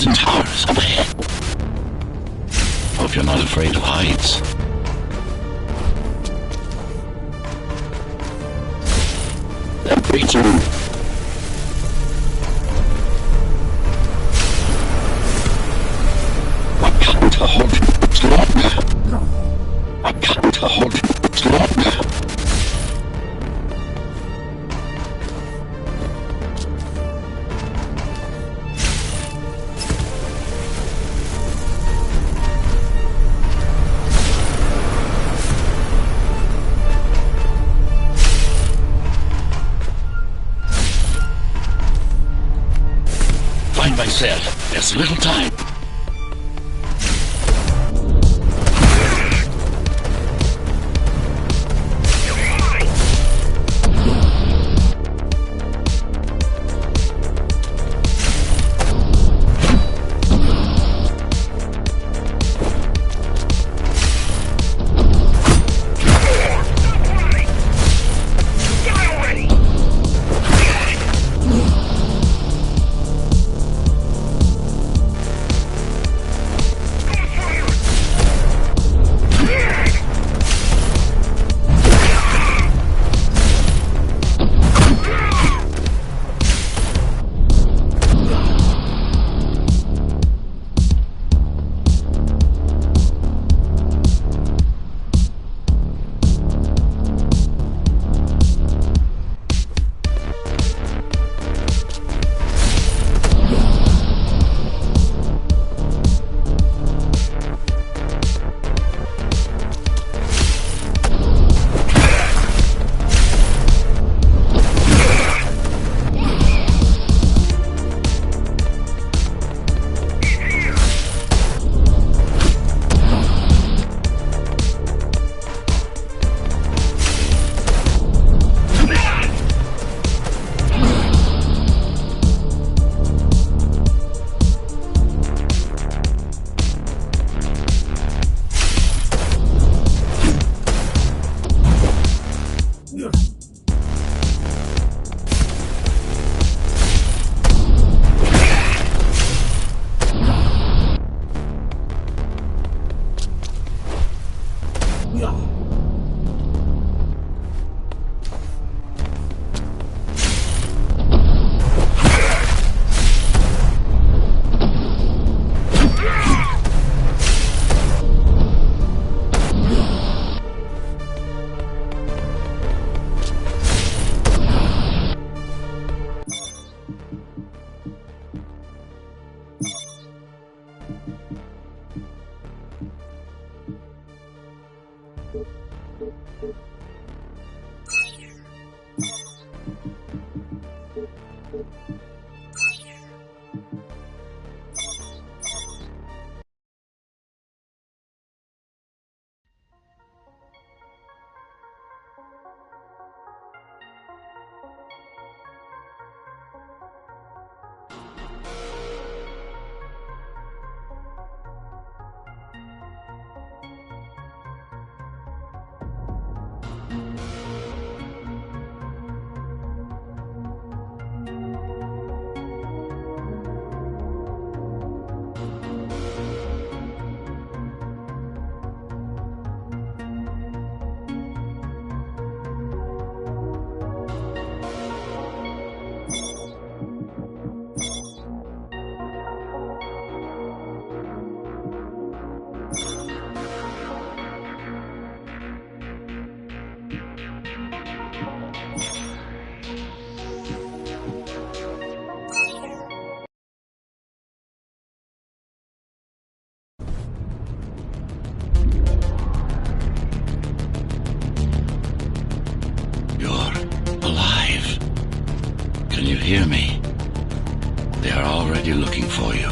distant towers up ahead. Hope you're not afraid of heights. They're breaching. I can't hold it much longer. I can't hold it much longer. Find my cell. There's little time. hear me. They are already looking for you.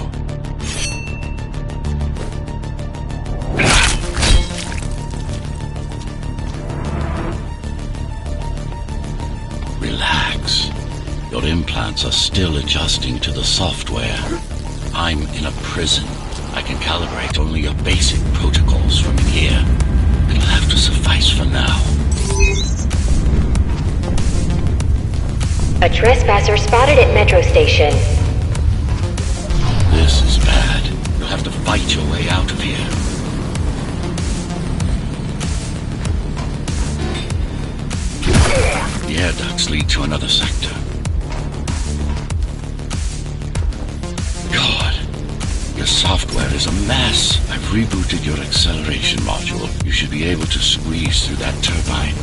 Relax. Your implants are still adjusting to the software. I'm in a prison. I can calibrate only your basic protocols from here. It'll have to suffice for now. A trespasser spotted at Metro Station. This is bad. You'll have to fight your way out of here. The air ducts lead to another sector. God, your software is a mess. I've rebooted your acceleration module. You should be able to squeeze through that turbine.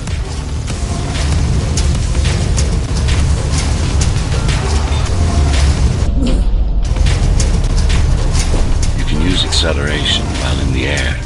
You can use acceleration while in the air.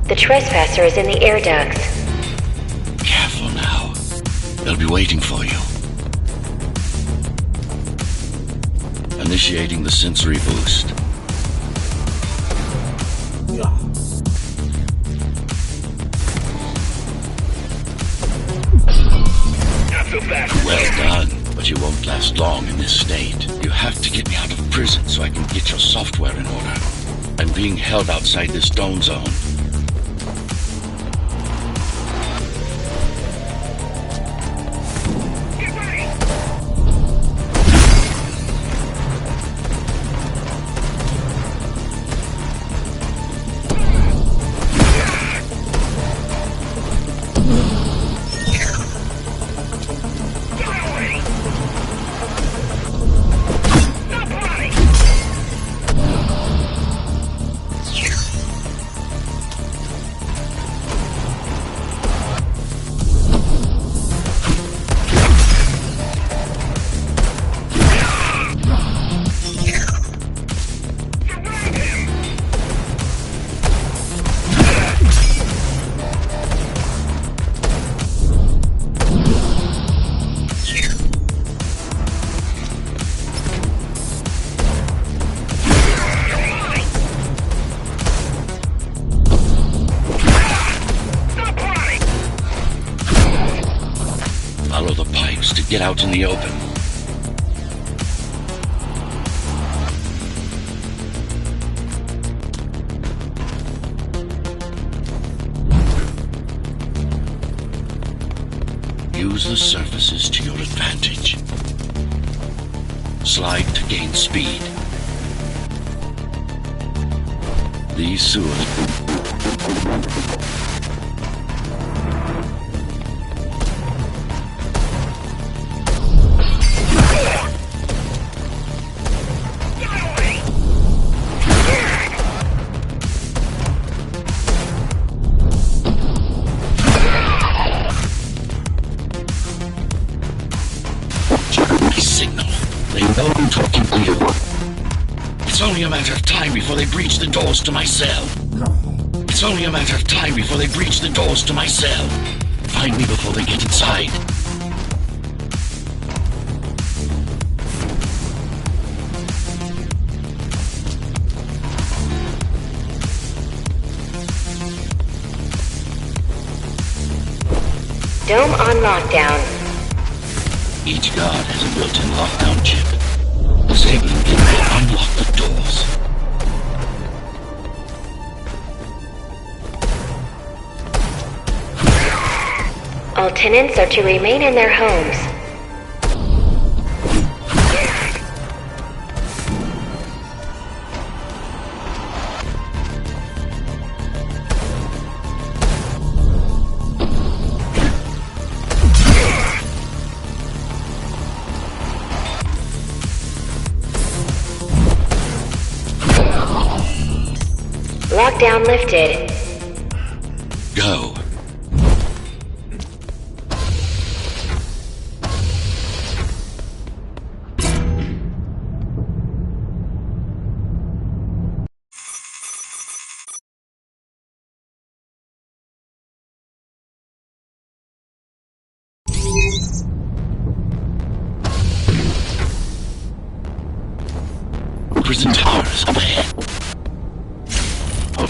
The trespasser is in the air ducts. Careful now. They'll be waiting for you. Initiating the sensory boost. Well done, but you won't last long in this state. You have to get me out of prison so I can get your software in order. I'm being held outside this dome zone. Follow the pipes to get out in the open. Use the surfaces to your advantage. Slide to gain speed. These sewers... signal. They know I'm talking to you. It's only a matter of time before they breach the doors to my cell. It's only a matter of time before they breach the doors to my cell. Find me before they get inside. Dome on lockdown. Each guard has a built-in lockdown chip. Disabling it will unlock the doors. All tenants are to remain in their homes. Lockdown lifted. Go.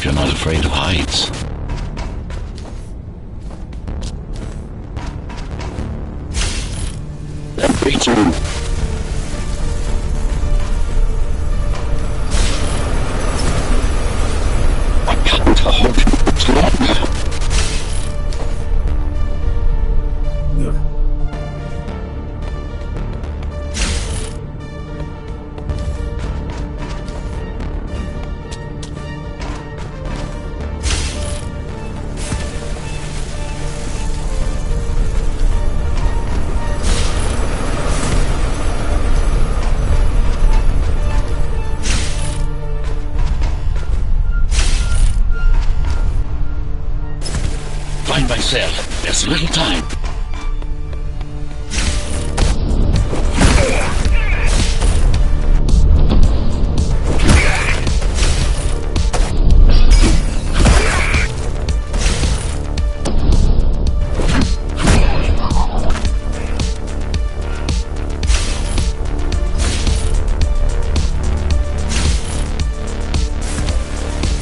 if you're not afraid of heights. Me too. I can't hold it much longer. Find my cell. There's little time.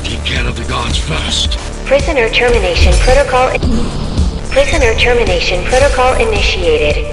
Take care of the guards first. Prisoner termination protocol initiated.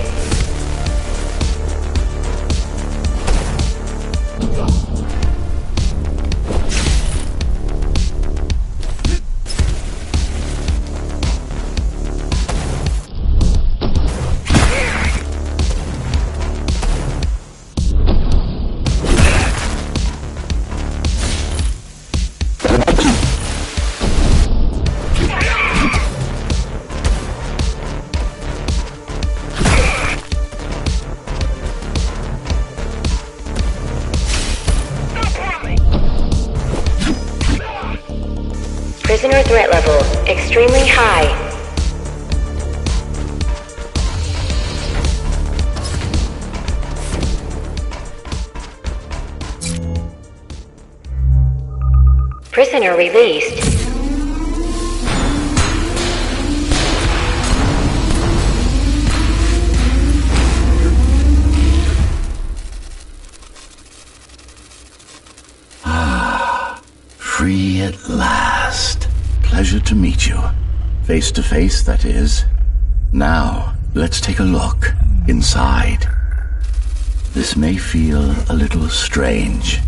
Prisoner threat level extremely high. Prisoner released. Free at last. Pleasure to meet you. Face to face, that is. Now, let's take a look inside. This may feel a little strange.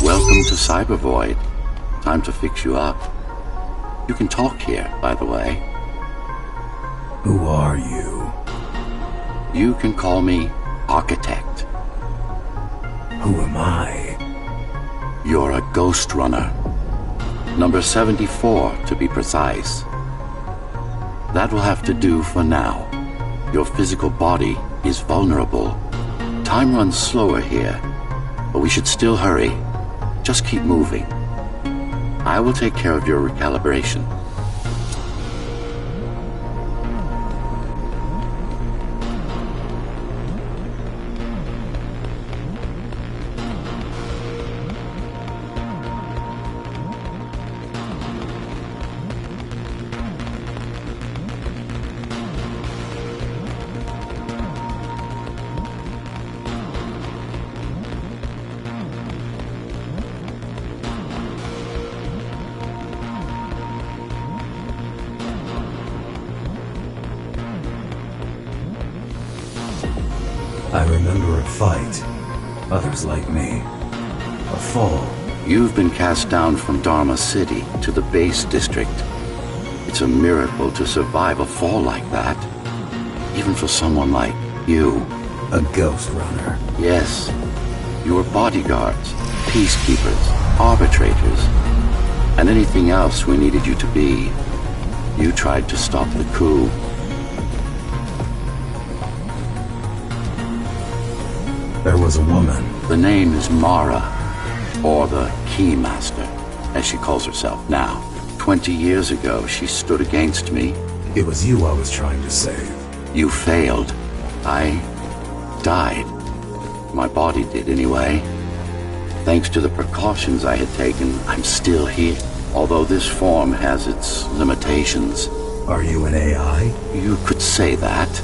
Welcome to Cybervoid. Time to fix you up. You can talk here, by the way. Who are you? You can call me Architect. Who am I? You're a Ghostrunner. Number 74, to be precise. That will have to do for now. Your physical body is vulnerable. Time runs slower here, but we should still hurry. Just keep moving. I will take care of your recalibration. I remember a fight. Others like me. A fall. You've been cast down from Dharma City to the base district. It's a miracle to survive a fall like that. Even for someone like you. A Ghostrunner. Yes. You were bodyguards, peacekeepers, arbitrators, and anything else we needed you to be. You tried to stop the coup. There was a woman. The name is Mara, or the Keymaster, as she calls herself now. 20 years ago, she stood against me. It was you I was trying to save. You failed. I died. My body did anyway. Thanks to the precautions I had taken, I'm still here. Although this form has its limitations, Are you an AI? You could say that.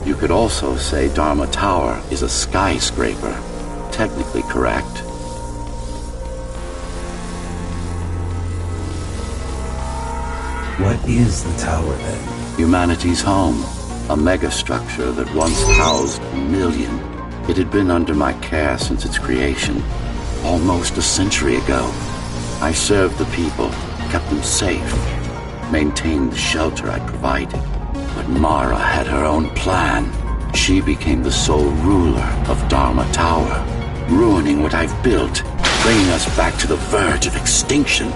You could also say Dharma Tower is a skyscraper. Technically correct. What is the tower then? Humanity's home. A megastructure that once housed a million. It had been under my care since its creation, almost a century ago. I served the people, kept them safe, maintained the shelter I provided. But Mara had her own plan. She became the sole ruler of Dharma Tower, ruining what I've built, bringing us back to the verge of extinction.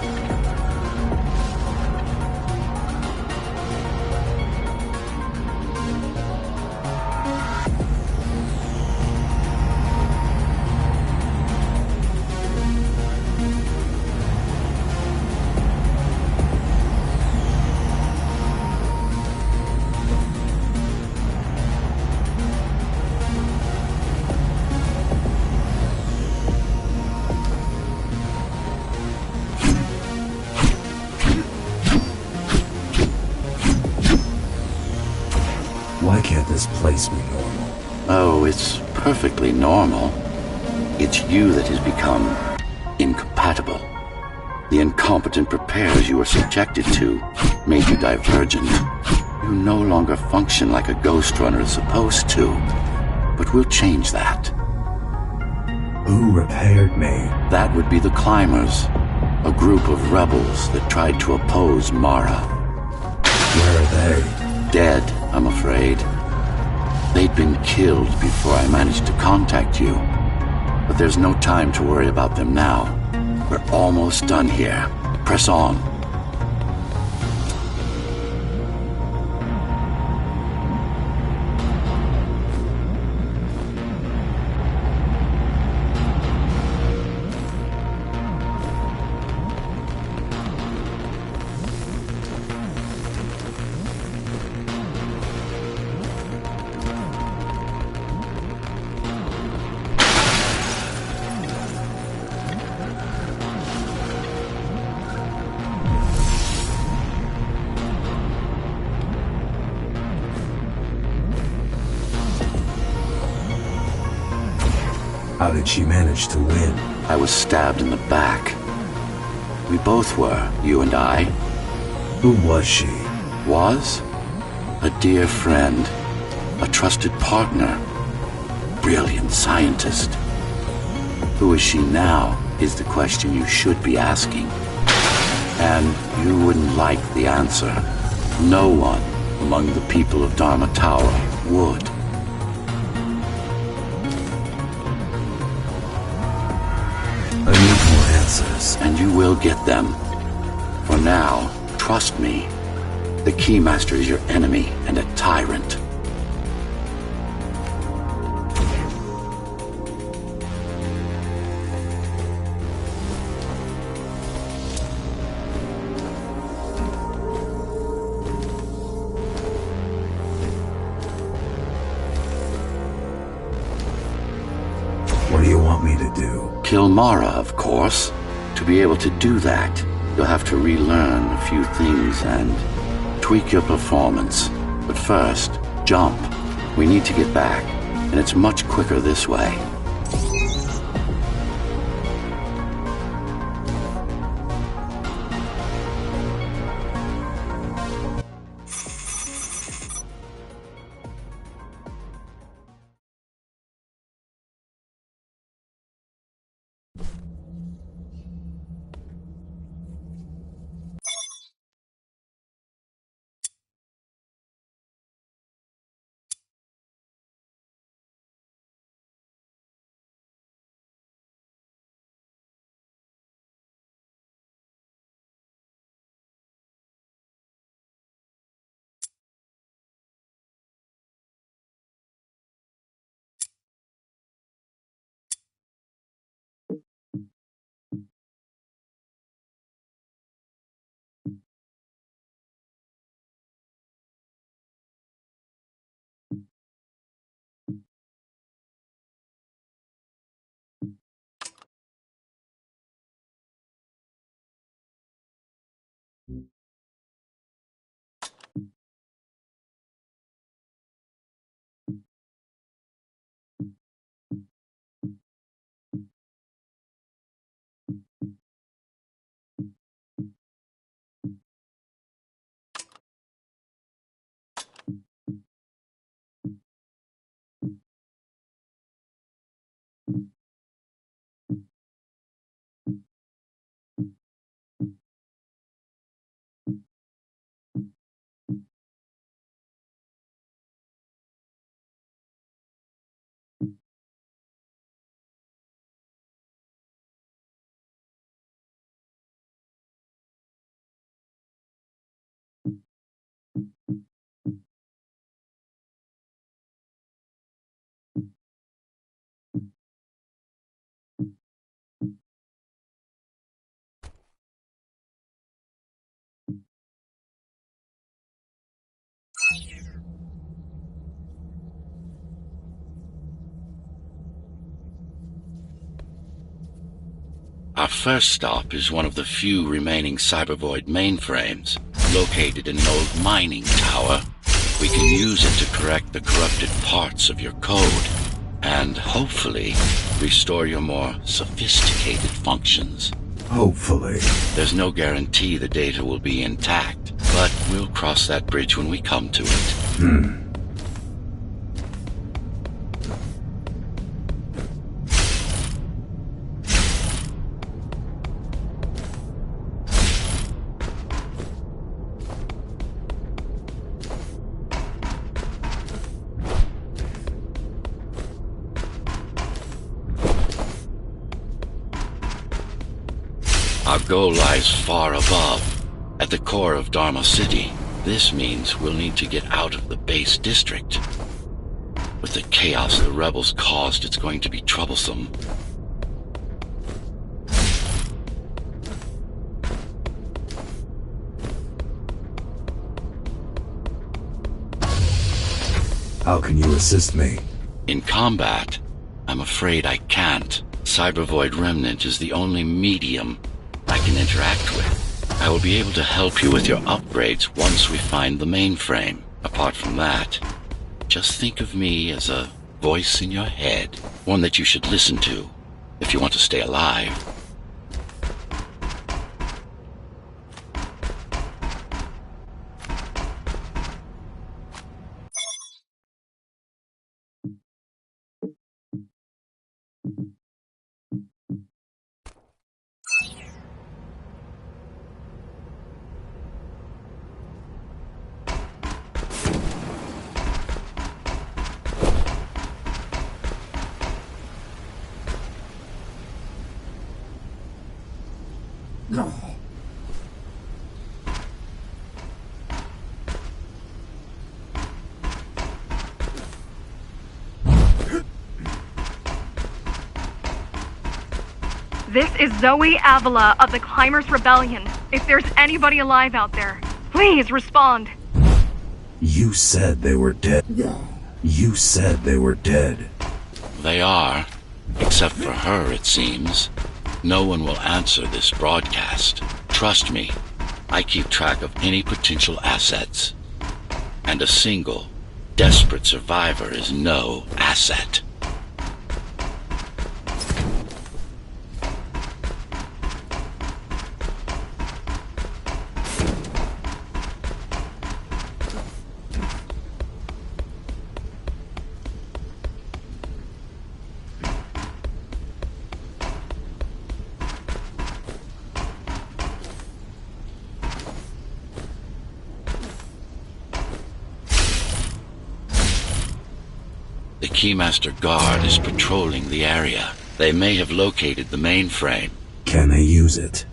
Why can't this place be normal? Oh, it's perfectly normal. It's you that has become incompatible. The incompetent repairs you were subjected to made you divergent. You no longer function like a Ghostrunner is supposed to. But we'll change that. Who repaired me? That would be the Climbers, a group of rebels that tried to oppose Mara. Where are they? Dead, I'm afraid. They'd been killed before I managed to contact you. But there's no time to worry about them now. We're almost done here. Press on. How did she manage to win? I was stabbed in the back. We both were, you and I. Who was she? Was? A dear friend. A trusted partner. Brilliant scientist. Who is she now is the question you should be asking. And you wouldn't like the answer. No one among the people of Dharma Tower would. I need more answers. And you will get them. For now, trust me. The Keymaster is your enemy and a tyrant. What do you want me to do? Kill Mara, of course. To be able to do that, you'll have to relearn a few things and tweak your performance. But first, jump. We need to get back, and it's much quicker this way. Our first stop is one of the few remaining Cybervoid mainframes, located in an old mining tower. We can use it to correct the corrupted parts of your code, and hopefully restore your more sophisticated functions. Hopefully. There's no guarantee the data will be intact, but we'll cross that bridge when we come to it. Our goal lies far above, at the core of Dharma City. This means we'll need to get out of the base district. With the chaos the rebels caused, it's going to be troublesome. How can you assist me? In combat, I'm afraid I can't. Cybervoid Remnant is the only medium I can interact with. I will be able to help you with your upgrades once we find the mainframe. Apart from that, just think of me as a voice in your head, one that you should listen to if you want to stay alive. No. This is Zoe Avila of the Climbers Rebellion. If there's anybody alive out there, please respond. You said they were dead. You said they were dead. They are, except for her, it seems. No one will answer this broadcast. Trust me, I keep track of any potential assets. And a single, desperate survivor is no asset. The Keymaster Guard is patrolling the area. They may have located the mainframe. Can they use it?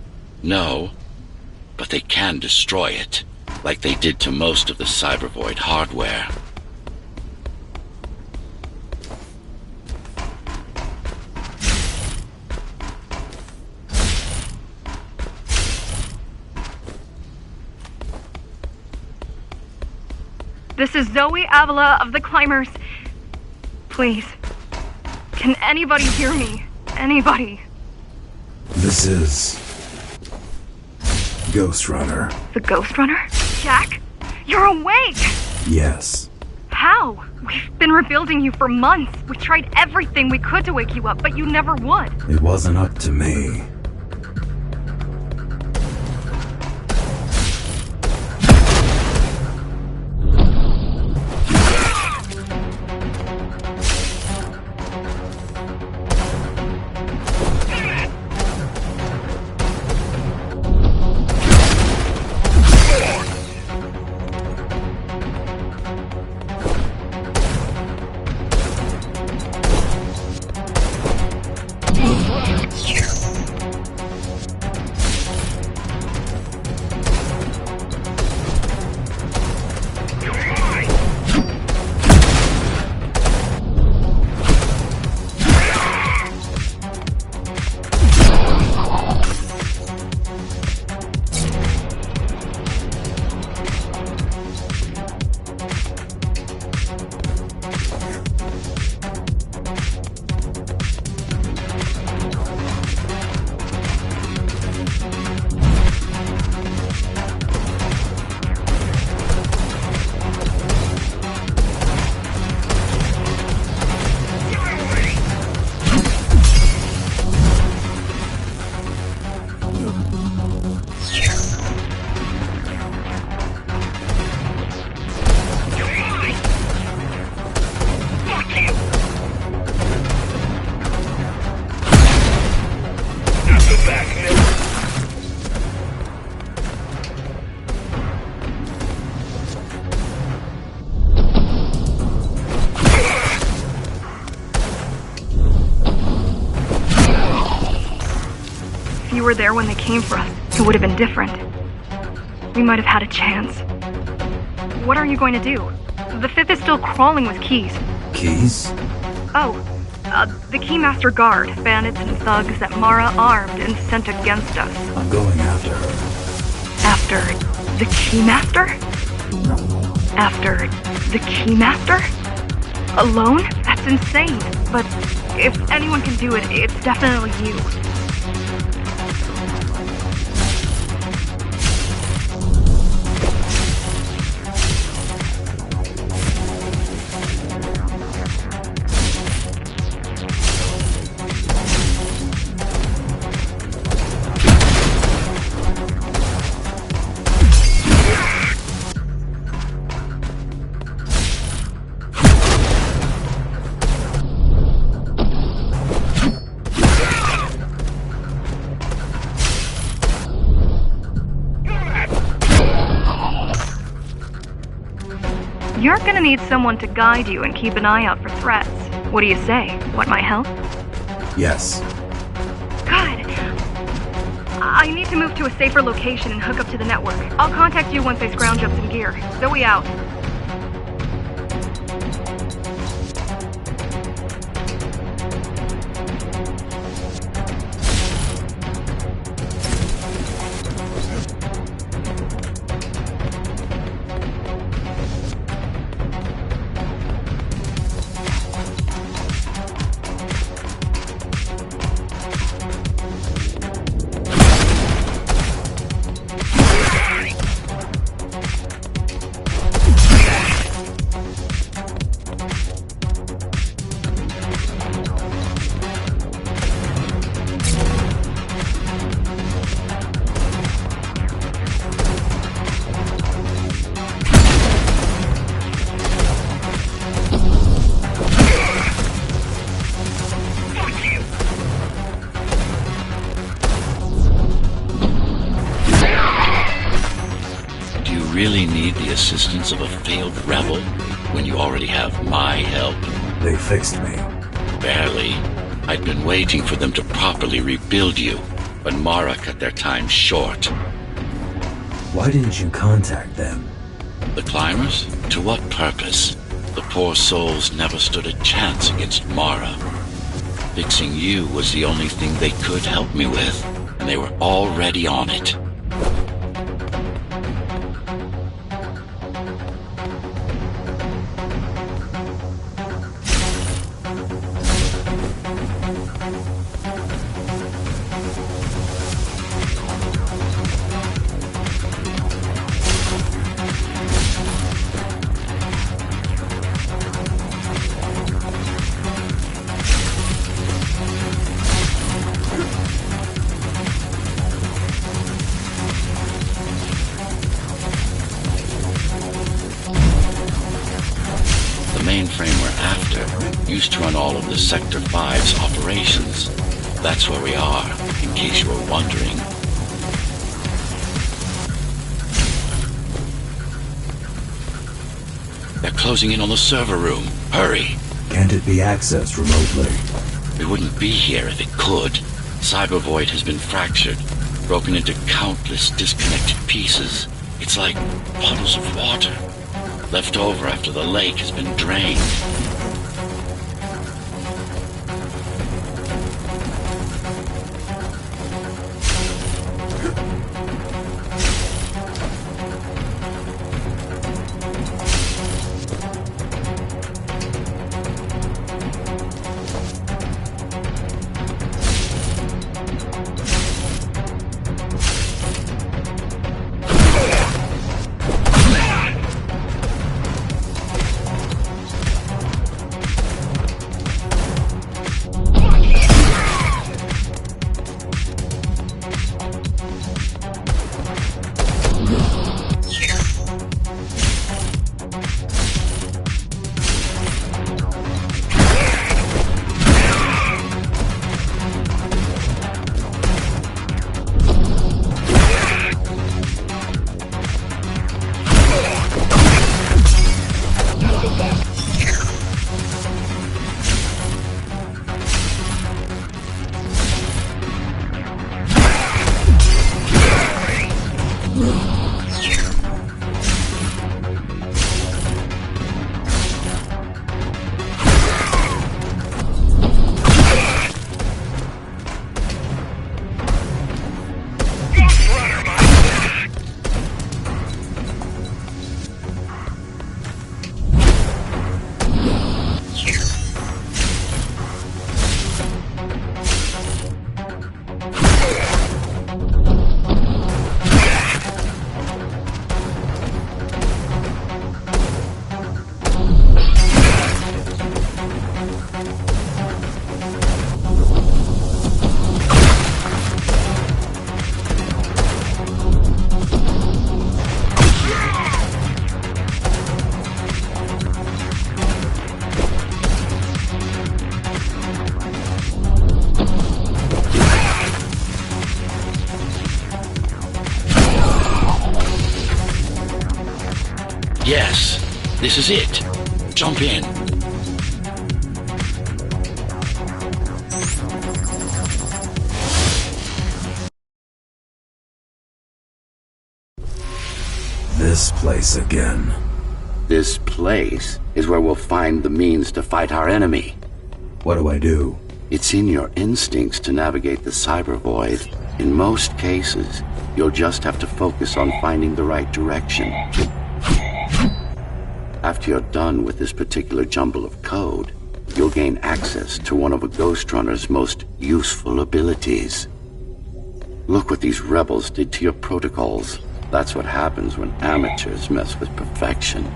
No, but they can destroy it, like they did to most of the Cybervoid hardware. This is Zoe Avila of the Climbers. Please, can anybody hear me? Anybody? This is... Ghostrunner. The Ghostrunner? Jack? You're awake! Yes. How? We've been rebuilding you for months. We tried everything we could to wake you up, but you never would. It wasn't up to me. we were there when they came for us, it would have been different. We might have had a chance. What are you going to do? The Fifth is still crawling with keys. Keys? Oh, the Keymaster Guard, bandits and thugs that Mara armed and sent against us. I'm going after her. After the Keymaster? After the Keymaster? Alone? That's insane. But if anyone can do it, it's definitely you. You're gonna need someone to guide you and keep an eye out for threats. What do you say? Want my help? Yes. Good. I need to move to a safer location and hook up to the network. I'll contact you once I scrounge up some gear. Zoe out. Really need the assistance of a failed rebel when you already have my help? They fixed me. Barely. I'd been waiting for them to properly rebuild you, but Mara cut their time short. Why didn't you contact them? The climbers? To what purpose? The poor souls never stood a chance against Mara. Fixing you was the only thing they could help me with, and they were already on it. The mainframe we're after used to run all of the Sector 5's operations. That's where we are, in case you were wondering. They're closing in on the server room. Hurry! Can't it be accessed remotely? We wouldn't be here if it could. Cyber Void has been fractured, broken into countless disconnected pieces. It's like puddles of water, left over after the lake has been drained. This is it. Jump in. This place again. This place is where we'll find the means to fight our enemy. What do I do? It's in your instincts to navigate the cyber void. In most cases, you'll just have to focus on finding the right direction. After you're done with this particular jumble of code, you'll gain access to one of a Ghostrunner's most useful abilities. Look what these rebels did to your protocols. That's what happens when amateurs mess with perfection.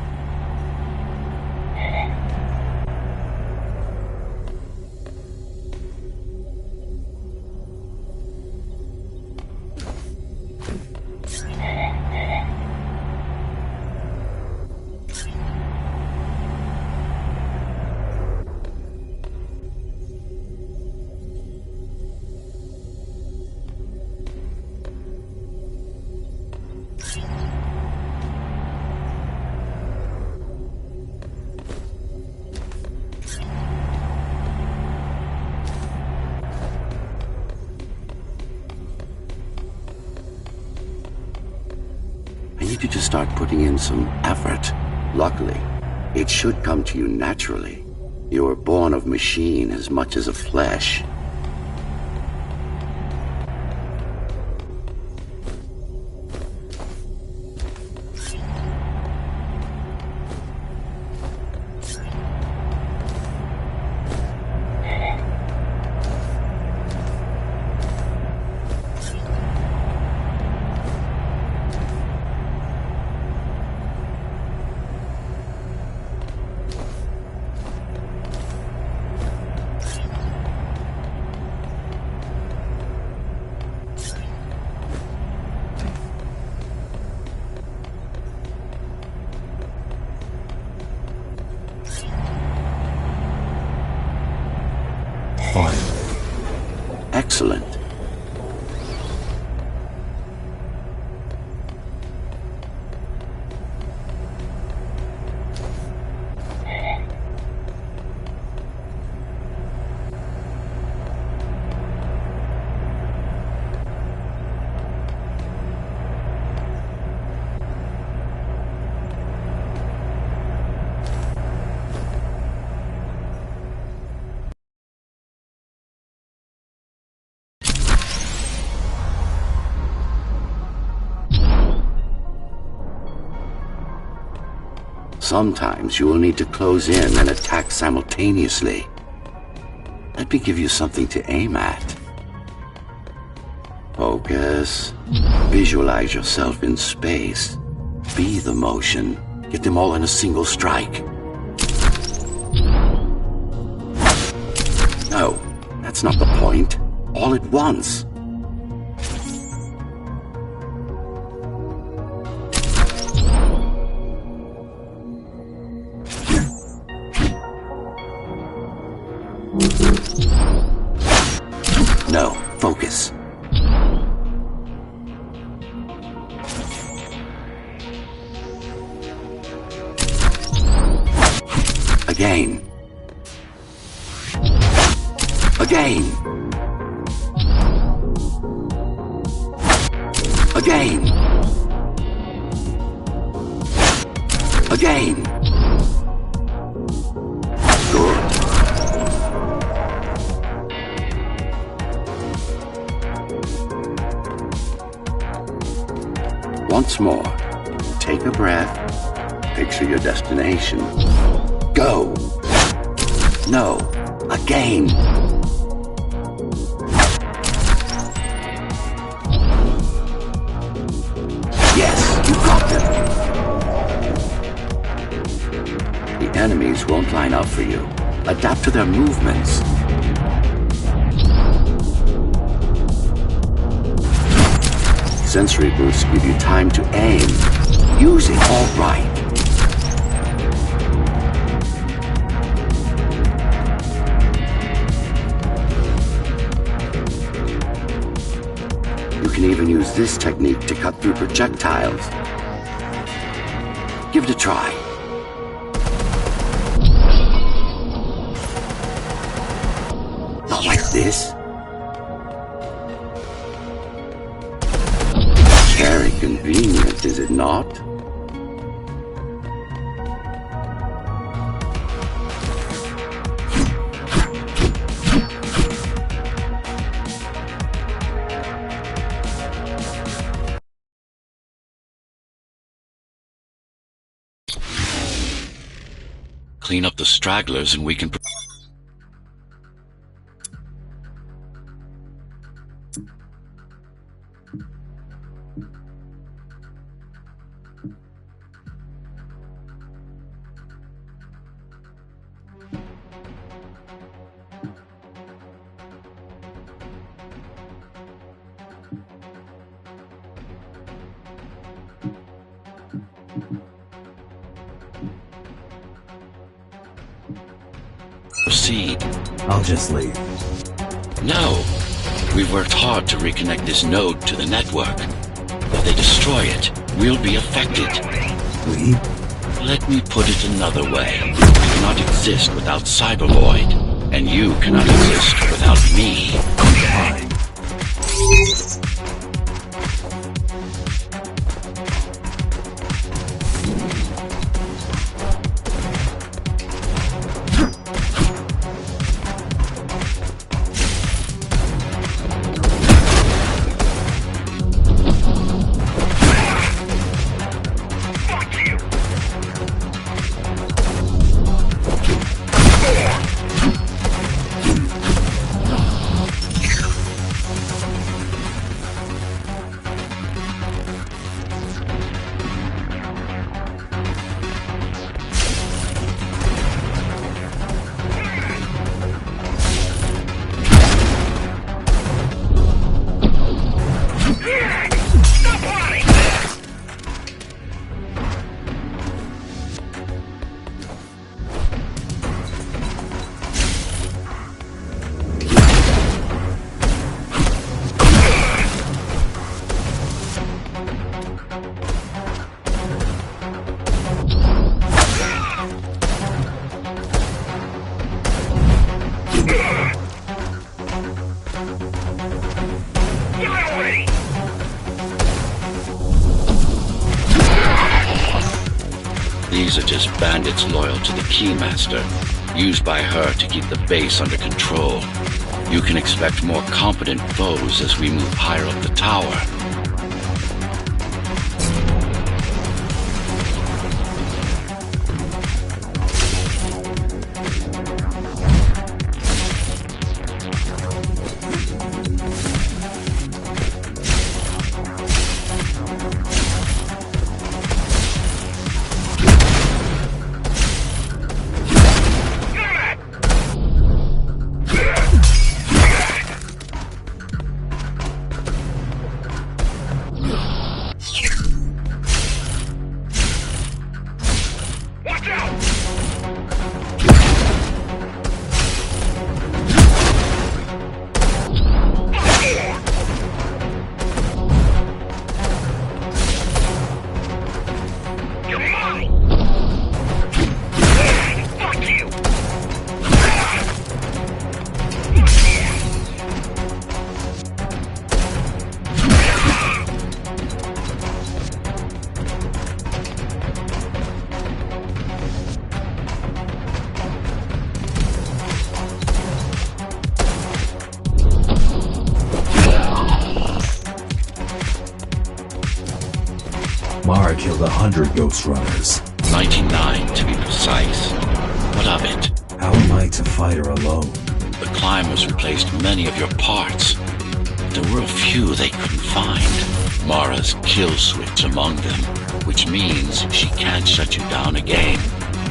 I need you to start putting in some effort. Luckily, it should come to you naturally. You were born of machine as much as of flesh. Excellent. Sometimes you will need to close in and attack simultaneously. Let me give you something to aim at. Focus. Visualize yourself in space. Be the motion. Get them all in a single strike. No, that's not the point. All at once. No, focus. Again. Again. Again. Again. Good. Once more, take a breath, picture your destination. Go! No, again! Yes, you got them! The enemies won't line up for you. Adapt to their movements. Sensory boosts give you time to aim. Use it all right. You can even use this technique to cut through projectiles. Give it a try. not? Clean up the stragglers and we can... proceed. I'll just leave. No. We've worked hard to reconnect this node to the network. If they destroy it, we'll be affected. We? Let me put it another way. We cannot exist without Cybervoid, and you cannot exist without me. Fine. These are just bandits loyal to the Keymaster, used by her to keep the base under control. You can expect more competent foes as we move higher up the tower. Mara killed 100 Ghostrunners. 99 to be precise. What of it? How am I to fight her alone? The climbers replaced many of your parts. There were a few they couldn't find. Mara's kill switch among them, which means she can't shut you down again.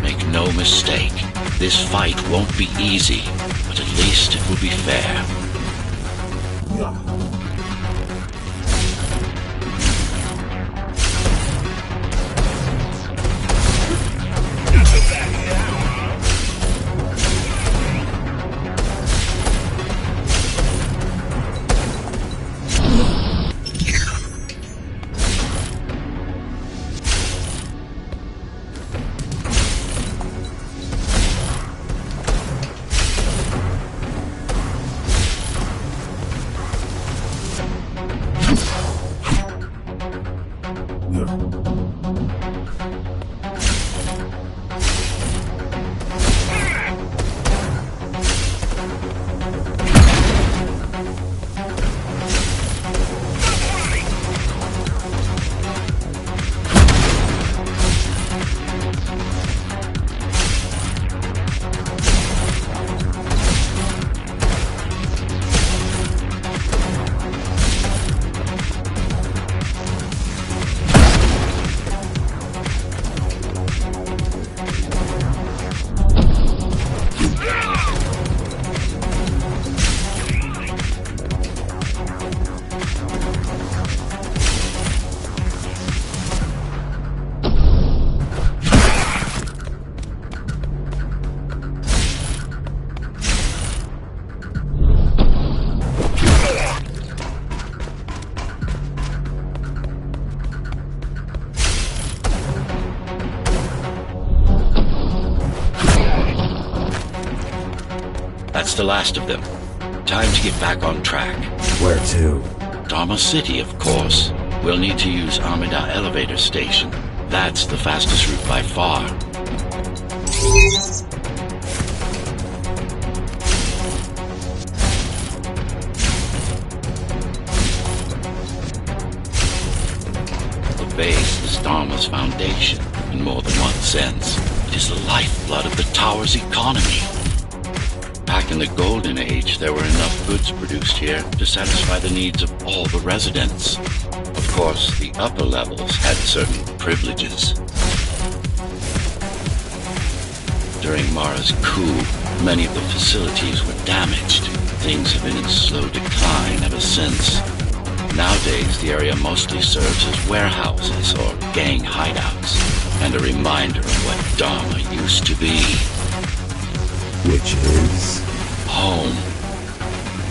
Make no mistake, this fight won't be easy, but at least it will be fair. That's the last of them. Time to get back on track. Where to? Dharma City, of course. We'll need to use Amida Elevator Station. That's the fastest route by far. The base is Dharma's foundation, in more than one sense. It is the lifeblood of the tower's economy. Back in the Golden Age, there were enough goods produced here to satisfy the needs of all the residents. Of course, the upper levels had certain privileges. During Mara's coup, many of the facilities were damaged. Things have been in slow decline ever since. Nowadays, the area mostly serves as warehouses or gang hideouts, and a reminder of what Dharma used to be. Which is? Home.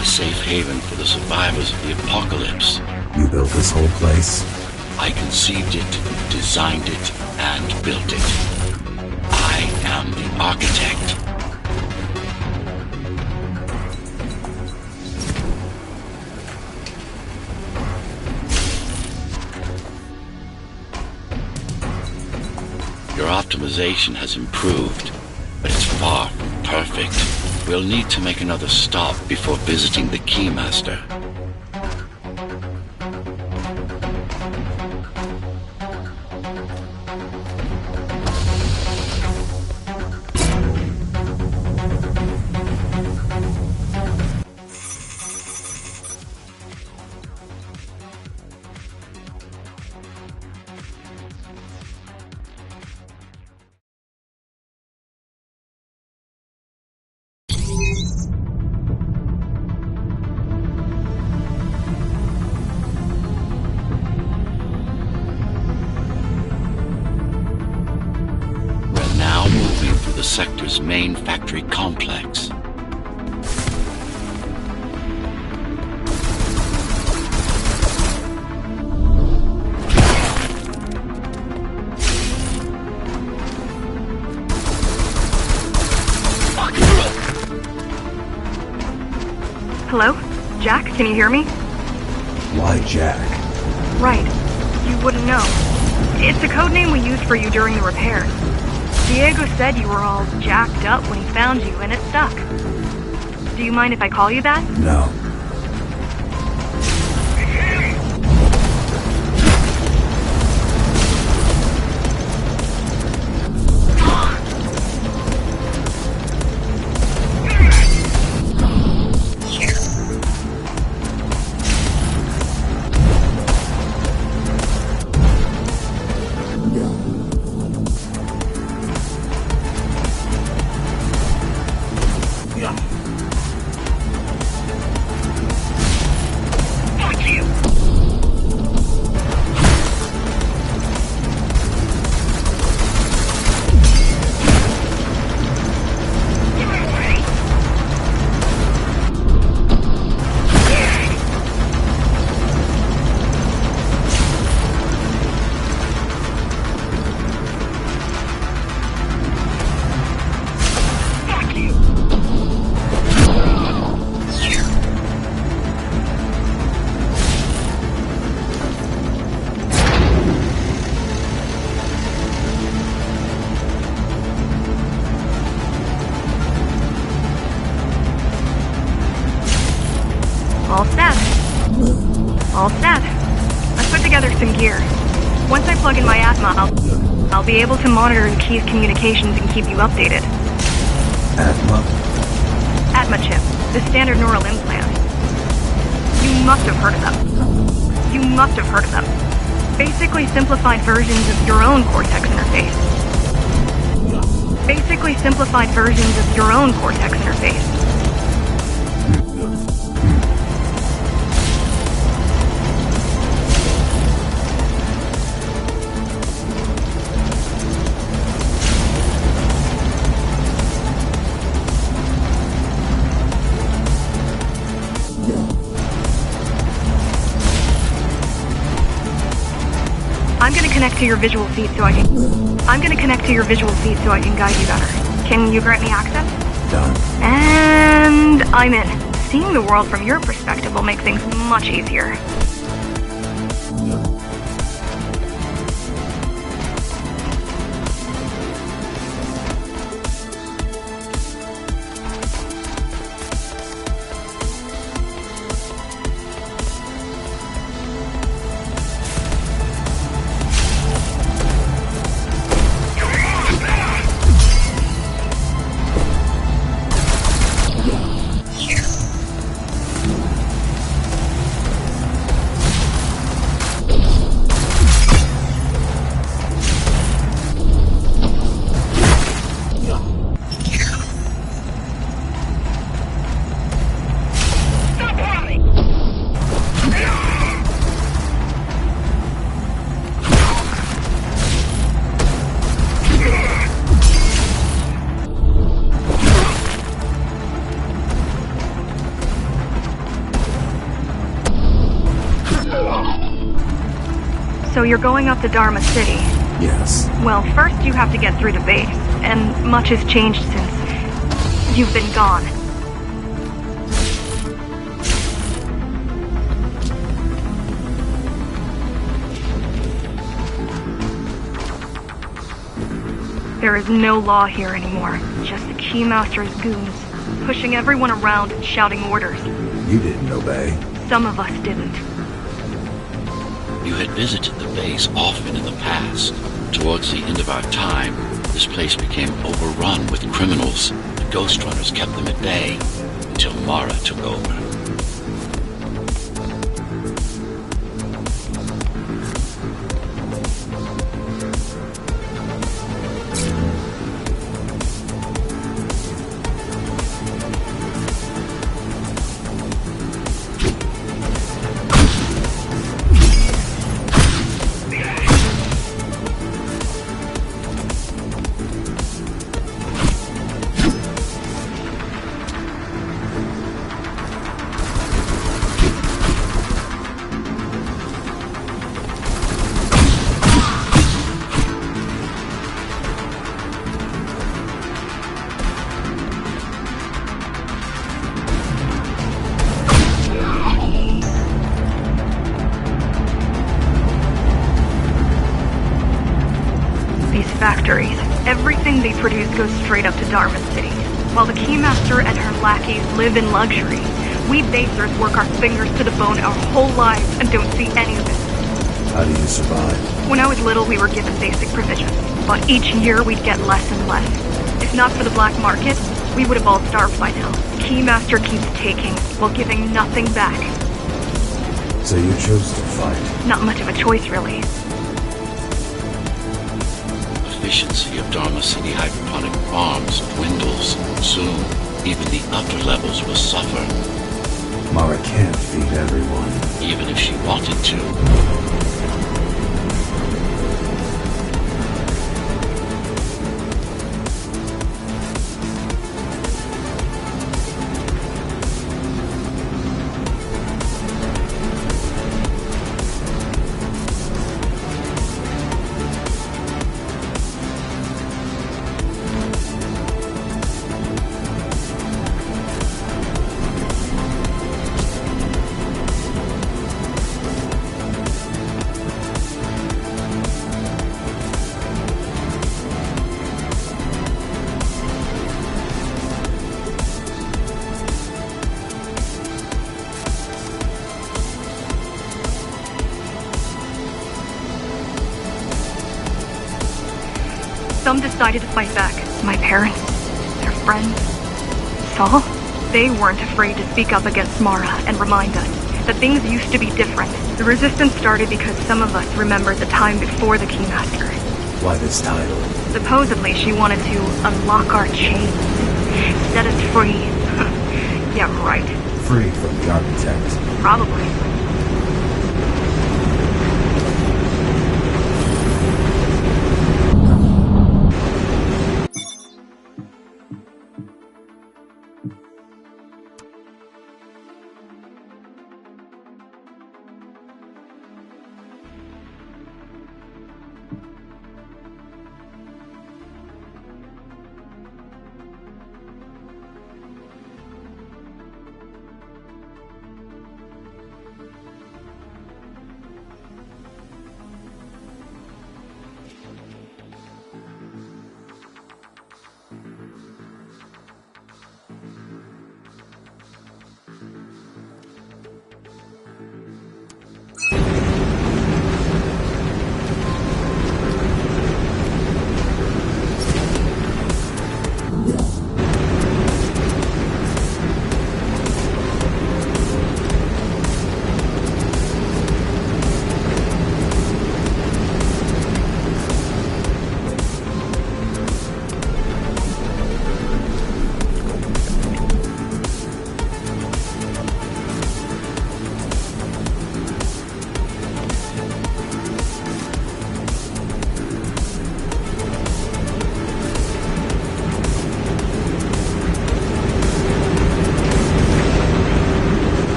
A safe haven for the survivors of the apocalypse. You built this whole place? I conceived it, designed it, and built it. I am the architect. Your optimization has improved, but it's far from perfect. We'll need to make another stop before visiting the Keymaster. The sector's main factory complex. Hello? Jack, can you hear me? Why Jack? Right. You wouldn't know. It's a code name we used for you during the repairs. Diego said you were all jacked up when he found you, and it stuck. Do you mind if I call you that? No. All set. I've put together some gear. Once I plug in my Atma, I'll be able to monitor the key's communications and keep you updated. Atma? Atma chip, the standard neural implant. You must have heard of them. You must have heard of them. Basically simplified versions of your own Cortex interface. Basically simplified versions of your own Cortex interface. I'm gonna connect to your visual feed so I can guide you better. Can you grant me access? Done. And And I'm in. Seeing the world from your perspective will make things much easier. So you're going up to Dharma City. Yes. Well, first you have to get through the base, and much has changed since you've been gone. There is no law here anymore, just the Keymaster's goons, pushing everyone around and shouting orders. You didn't obey. Some of us didn't. You had visited the base often in the past. Towards the end of our time, this place became overrun with criminals. The Ghostrunners kept them at bay until Mara took over. Factories. Everything they produce goes straight up to Dharma City. While the Keymaster and her lackeys live in luxury, we basers work our fingers to the bone our whole lives and don't see any of it. How do you survive? When I was little, we were given basic provisions, but each year we'd get less and less. If not for the black market, we would have all starved by now. Keymaster keeps taking, while giving nothing back. So you chose to fight? Not much of a choice, really. Efficiency of Dharma City hydroponic farms dwindles. Soon, even the upper levels will suffer. Mara can't feed everyone. Even if she wanted to. Some decided to fight back. My parents, their friends, Saul. They weren't afraid to speak up against Mara and remind us that things used to be different. The resistance started because some of us remembered the time before the Keymaster. Why this title? Supposedly she wanted to unlock our chains, set us free. Yeah, right. Free from the architect. Probably.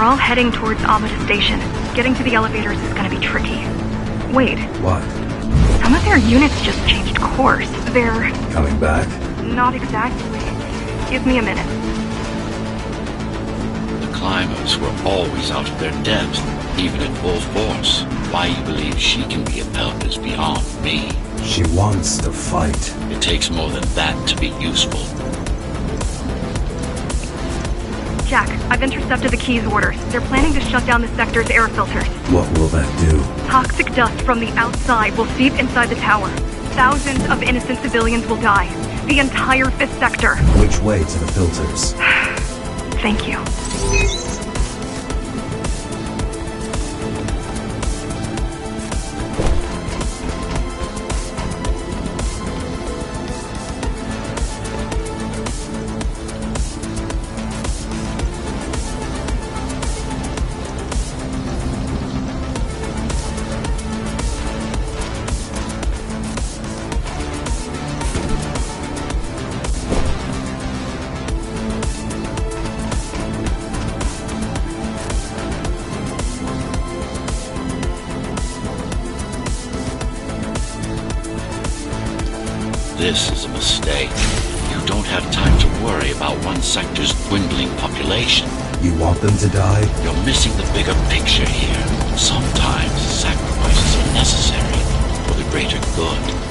all heading towards Amada Station. Getting to the elevators is gonna be tricky. Wait, What? some of their units just changed course. They're... Coming back? not exactly. Give me a minute. The climbers were always out of their depth, even at full force. Why you believe she can be of help is beyond me. She wants to fight. It takes more than that to be useful. Jack, I've intercepted the Key's orders. They're planning to shut down the sector's air filters. What will that do? Toxic dust from the outside will seep inside the tower. Thousands of innocent civilians will die. The entire 5th sector. Which way to the filters? Thank you. This is a mistake. You don't have time to worry about one sector's dwindling population. You want them to die? You're missing the bigger picture here. Sometimes sacrifices are necessary for the greater good.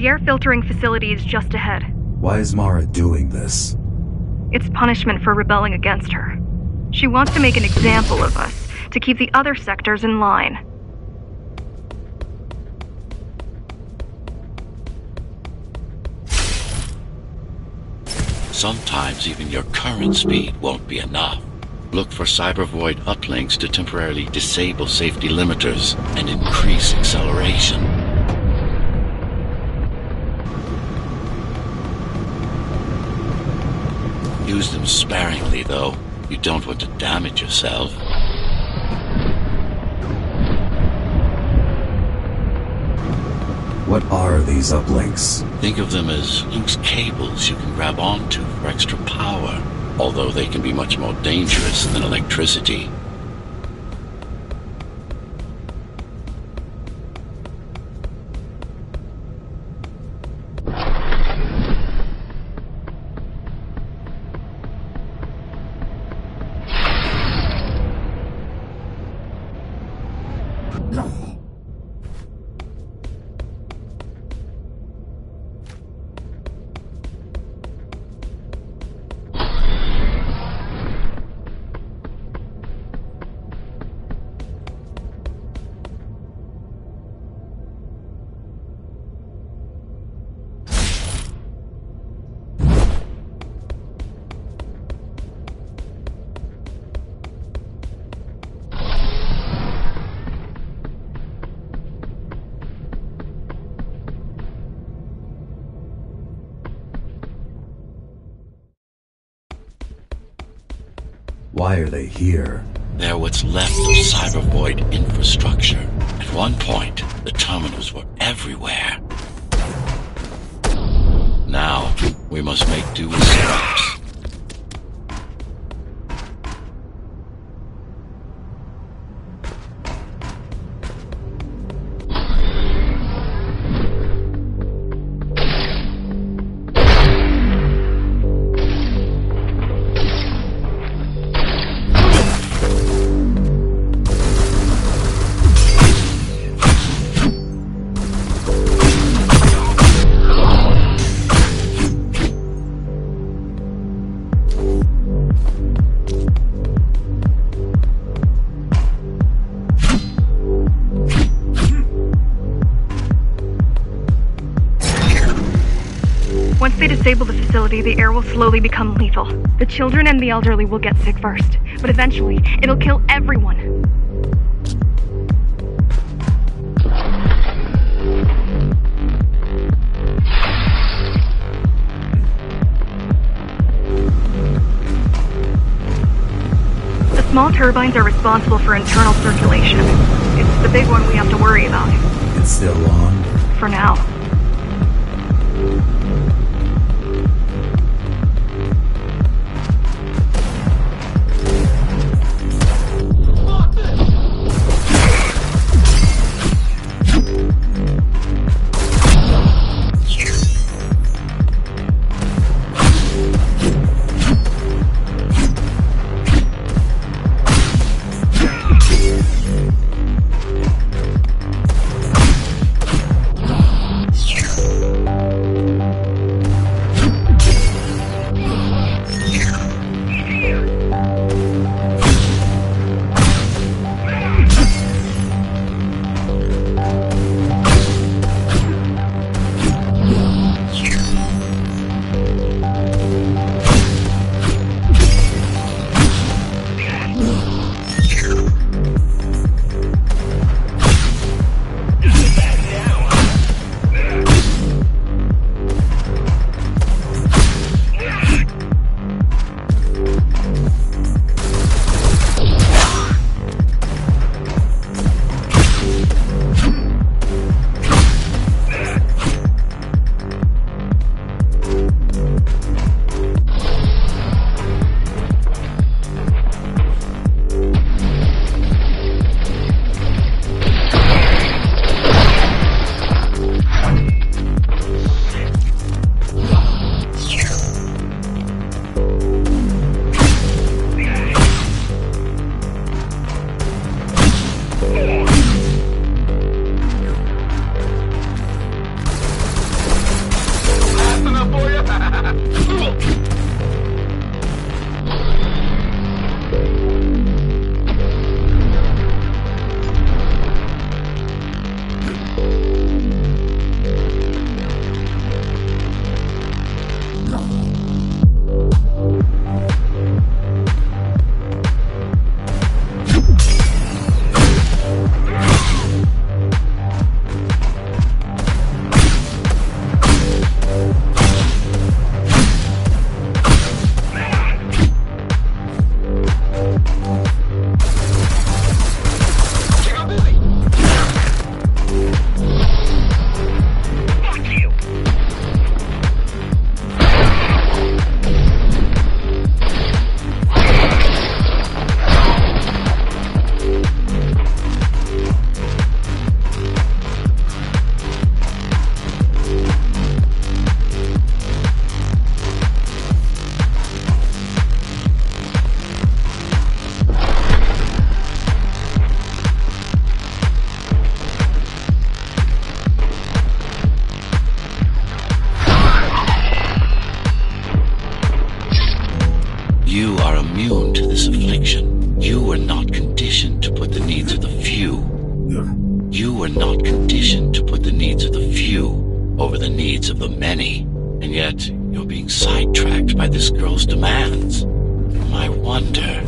The air filtering facility is just ahead. Why is Mara doing this? It's punishment for rebelling against her. She wants to make an example of us, to keep the other sectors in line. Sometimes even your current speed won't be enough. Look for cybervoid uplinks to temporarily disable safety limiters and increase acceleration. Use them sparingly, though. You don't want to damage yourself. What are these uplinks? Think of them as loose cables you can grab onto for extra power, although they can be much more dangerous than electricity. Why are they here? They're what's left of cybervoid infrastructure. At one point, the terminals were everywhere. Now, we must make do with scraps. disable the facility, the air will slowly become lethal. The children and the elderly will get sick first, but eventually, it'll kill everyone. The small turbines are responsible for internal circulation. It's the big one we have to worry about. It's still on? For now. You are immune to this affliction. You were not conditioned to put the needs of the few. You were not conditioned to put the needs of the few over the needs of the many. And yet, you're being sidetracked by this girl's demands. I wonder.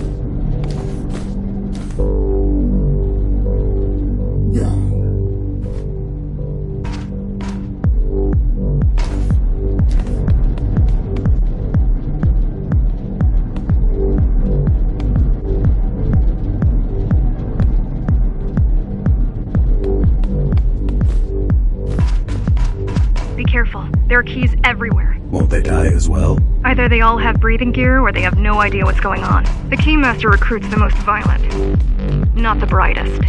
Be careful. There are keys everywhere. Won't they die as well? Either they all have breathing gear or they have no idea what's going on. The Keymaster recruits the most violent. Not the brightest.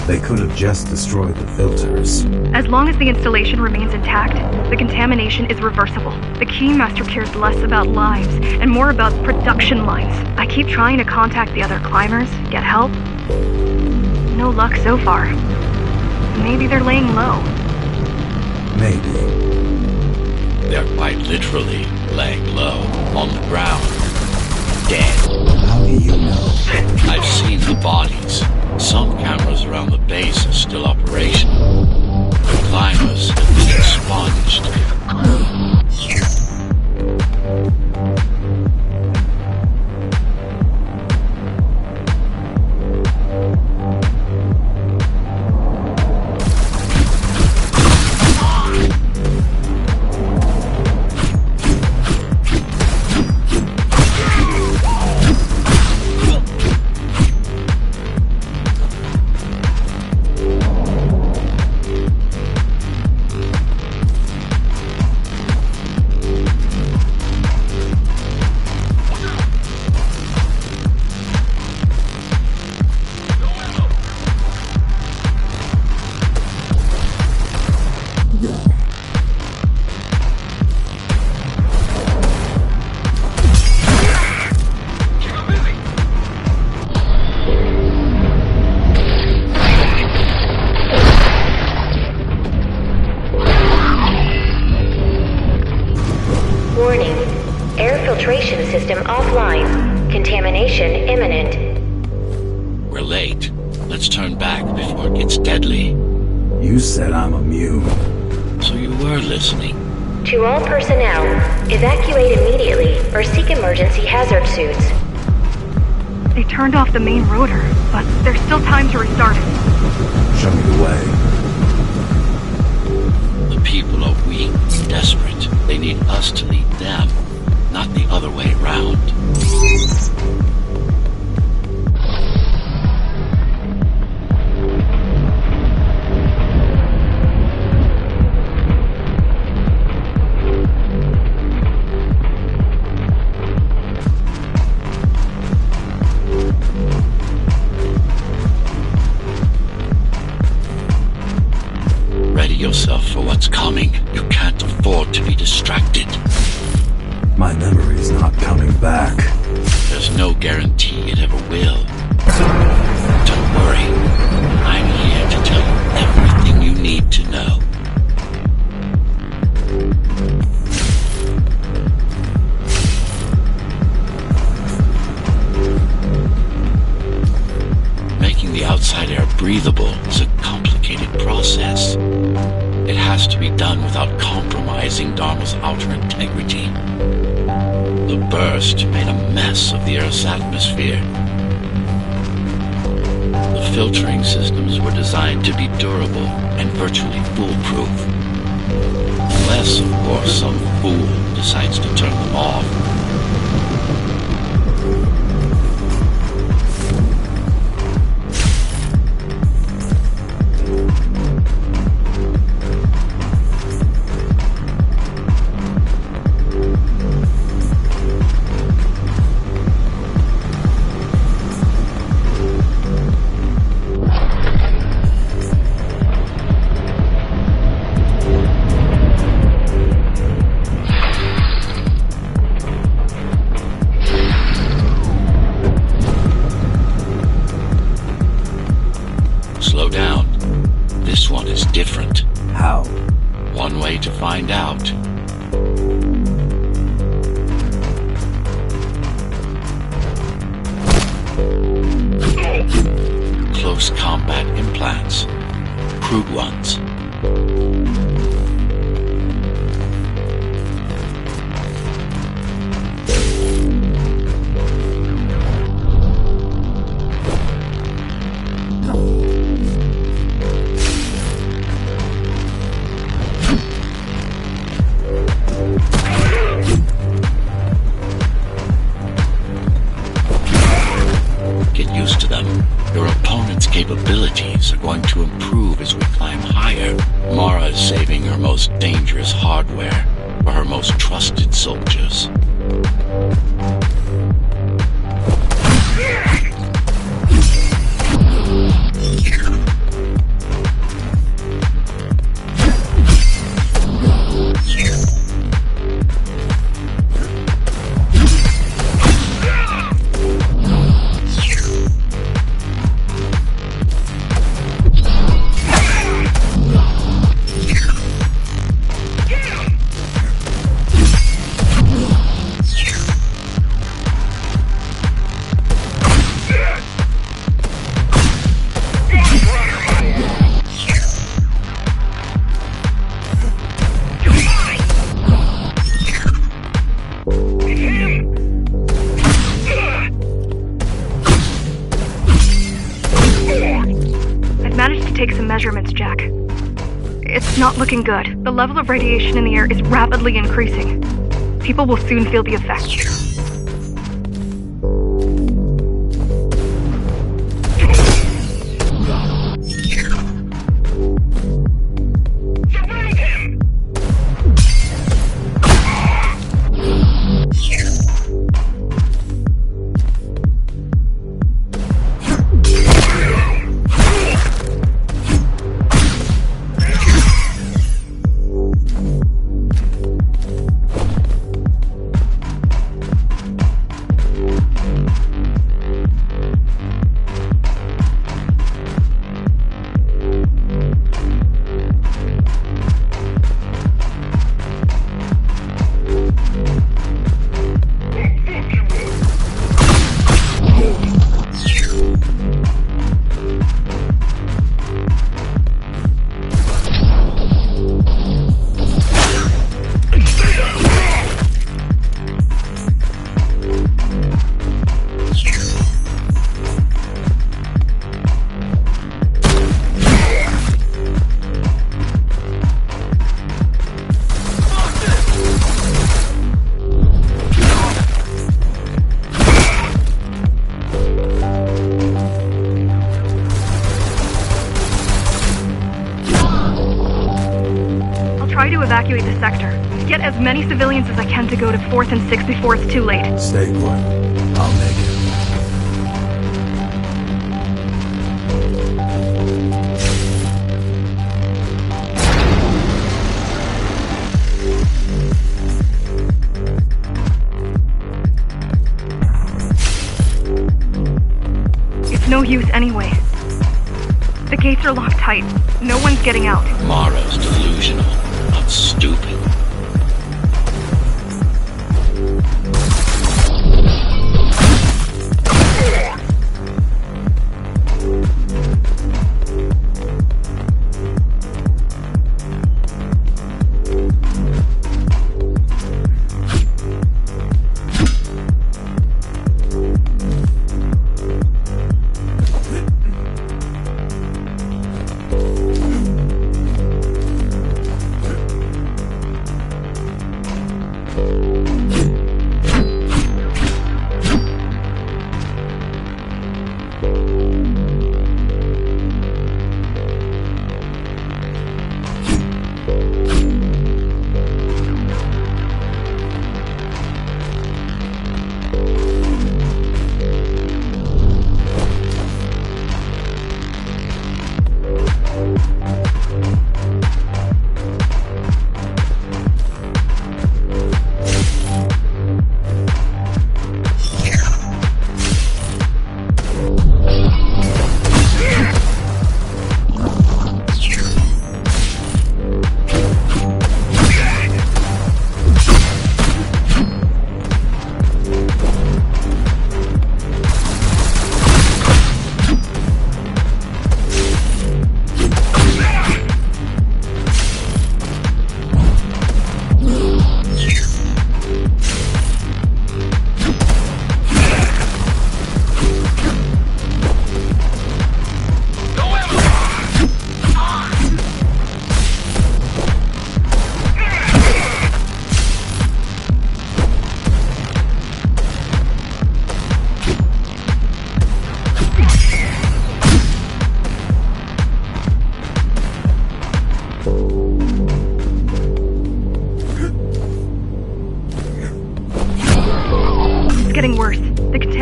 They could have just destroyed the filters. As long as the installation remains intact, the contamination is reversible. The Keymaster cares less about lives and more about production lines. I keep trying to contact the other climbers, get help. No luck so far. Maybe they're laying low. Maybe. They're quite literally laying low on the ground. Dead. How do you know? I've seen the bodies. Some cameras around the base are still operational. The climbers have been expunged. Warning. Air filtration system offline. Contamination imminent. We're late. Let's turn back before it gets deadly. You said I'm immune. So you were listening. To all personnel, evacuate immediately or seek emergency hazard suits. They turned off the main rotor, but there's still time to restart it. Show me the way. The people are weak, desperate. They need us to lead them, not the other way around. Ready yourself for what's coming. You can't afford to be distracted. My memory's not coming back. There's no guarantee it ever will. Don't worry. I'm here to tell you everything you need to know. Making the outside air breathable is a complicated process. It has to be done without compromising Dharma's outer integrity. The burst made a mess of the Earth's atmosphere. The filtering systems were designed to be durable and virtually foolproof. Unless, of course, some fool decides to turn them off. Slow down. This one is different. How? One way to find out. Close combat implants. Crude ones. Get used to them. Your opponent's capabilities are going to improve as we climb higher. Mara is saving her most dangerous hardware for her most trusted soldiers. measurements, Jack. It's not looking good. The level of radiation in the air is rapidly increasing. People will soon feel the effects. Try to evacuate the sector. Get as many civilians as I can to go to 4th and 6th before it's too late. Stay put. I'll make it. It's no use anyway. The gates are locked tight. No one's getting out. Mara's delusional, not stupid.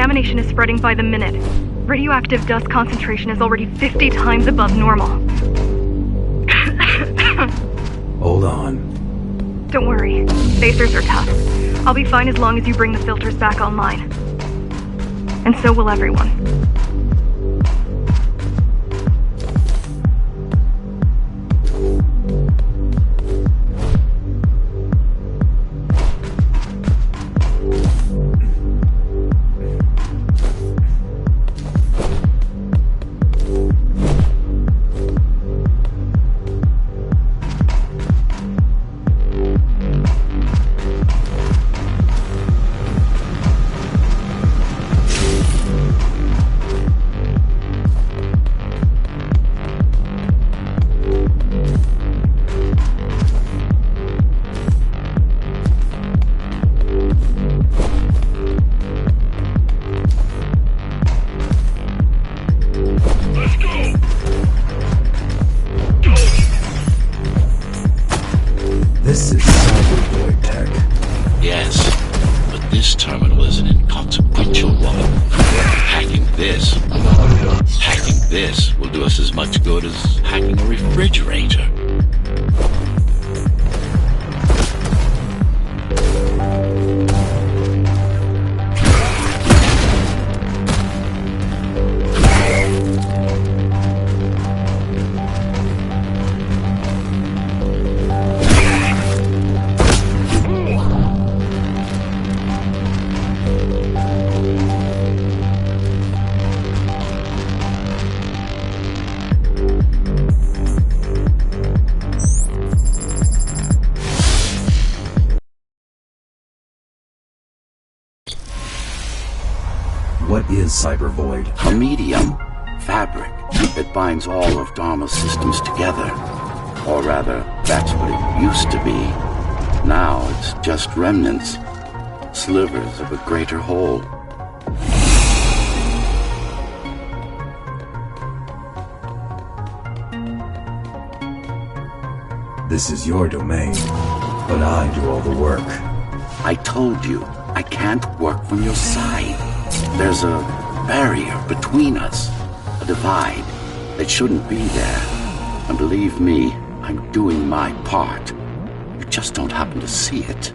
Contamination is spreading by the minute. Radioactive dust concentration is already 50 times above normal. Hold on. Don't worry. Spacers are tough. I'll be fine as long as you bring the filters back online. And so will everyone. This will do us as much good as hacking a refrigerator. What is Cyber Void? A medium fabric that binds all of Dharma's systems together. Or rather, that's what it used to be. Now it's just remnants, slivers of a greater whole. This is your domain, but I do all the work. I told you, I can't work from your side. There's a barrier between us, a divide that shouldn't be there. And believe me, I'm doing my part. You just don't happen to see it.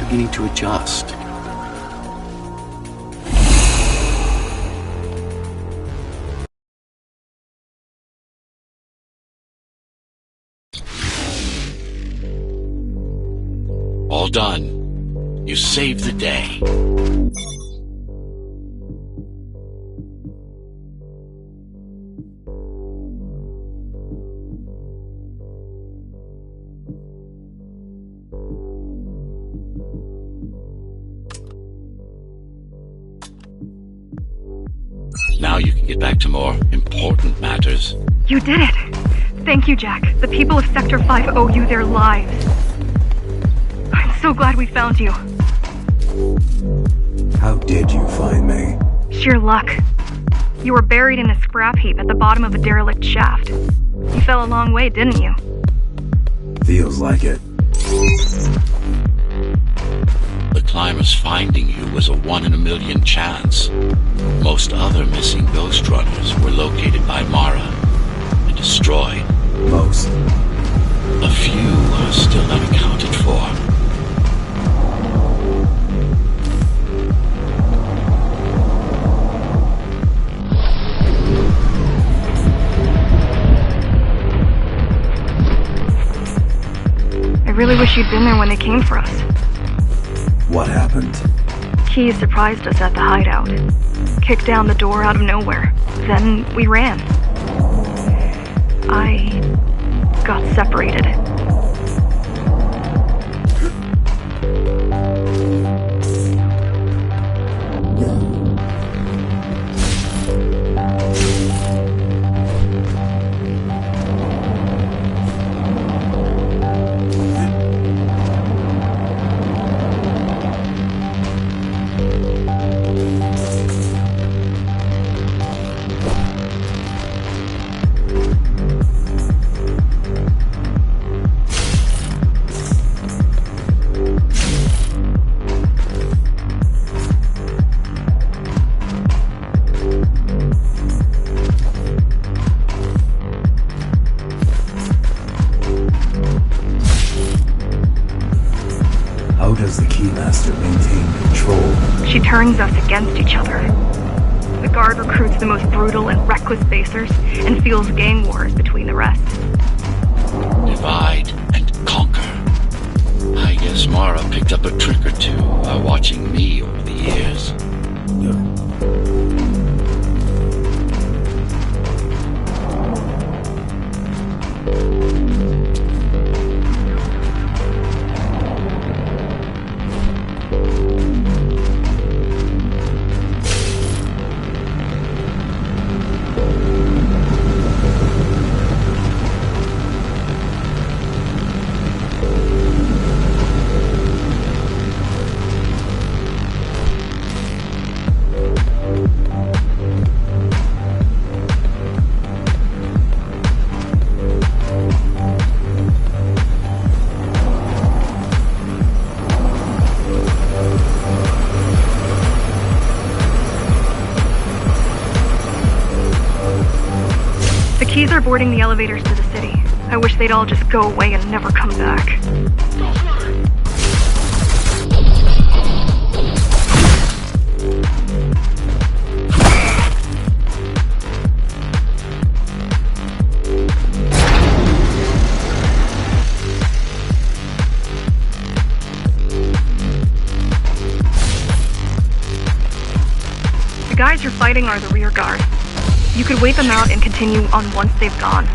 Beginning to adjust. All done. You saved the day. Now you can get back to more important matters. You did it! Thank you, Jack. The people of Sector 5 owe you their lives. I'm so glad we found you. How did you find me? Sheer luck. You were buried in a scrap heap at the bottom of a derelict shaft. You fell a long way, didn't you? Feels like it. The climbers finding you was a 1 in a million chance. Most other missing Ghostrunners were located by Mara and destroyed. Most. A few are still unaccounted for. I really wish you'd been there when they came for us. What happened? Key surprised us at the hideout. Kicked down the door out of nowhere. Then we ran. I got separated. How does the Keymaster maintain control? She turns us against each other. The guard recruits the most brutal and reckless basers and fuels gang wars between the rest. Divide and conquer. I guess Mara picked up a trick or two by watching me over the years. Keys are boarding the elevators to the city. I wish they'd all just go away and never come back. The guys you're fighting are the rear guard. You could wait them out and continue on once they've gone.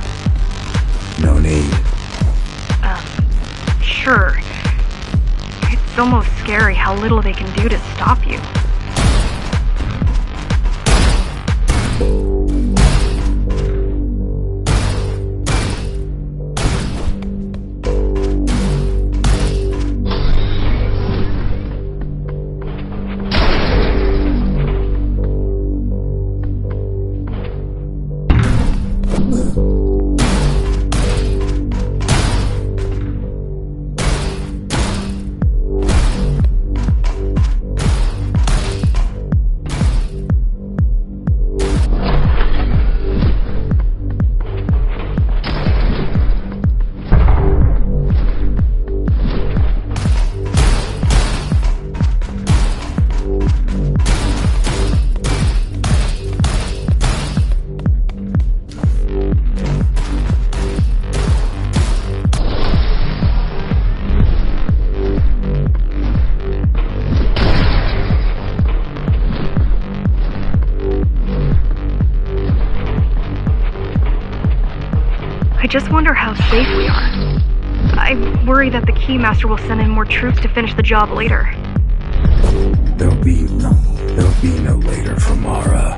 No need. Sure. It's almost scary how little they can do to stop you. I just wonder how safe we are. I worry that the Keymaster will send in more troops to finish the job later. There'll be no later for Mara.